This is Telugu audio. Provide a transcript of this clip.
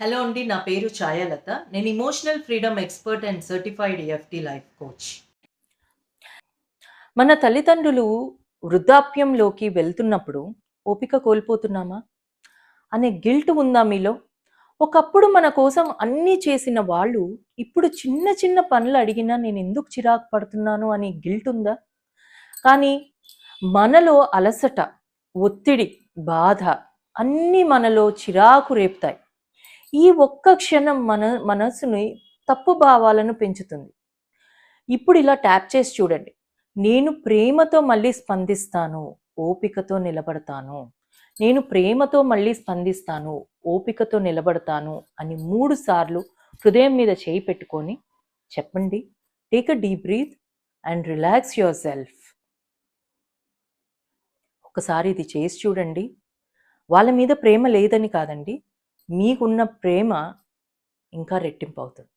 హలో అండి. నా పేరు ఛాయాలత. నేను emotional freedom expert and certified EFT life coach. మన తల్లిదండ్రులు వృద్ధాప్యంలోకి వెళ్తున్నప్పుడు ఓపిక కోల్పోతున్నామా అనే గిల్ట్ ఉందా మీలో? ఒకప్పుడు మన కోసం అన్నీ చేసిన వాళ్ళు ఇప్పుడు చిన్న చిన్న పనులు అడిగినా నేనెందుకు చిరాకు పడుతున్నాను అని గిల్ట్ ఉందా? కానీ మనలో అలసట, ఒత్తిడి, బాధ అన్నీ మనలో చిరాకు రేపుతాయి. ఈ ఒక్క క్షణం మనసుని తప్పు భావాలను పెంచుతుంది. ఇప్పుడు ఇలా ట్యాప్ చేసి చూడండి. నేను ప్రేమతో మళ్ళీ స్పందిస్తాను, ఓపికతో నిలబడతాను. నేను ప్రేమతో మళ్ళీ స్పందిస్తాను, ఓపికతో నిలబడతాను అని 3 సార్లు హృదయం మీద చేయి పెట్టుకొని చెప్పండి. Take a deep breath and relax yourself. ఒకసారి ఇది చేసి చూడండి. వాళ్ళ మీద ప్రేమ లేదని కాదండి, మీకున్న ప్రేమ ఇంకా రెట్టింపు అవుతుంది.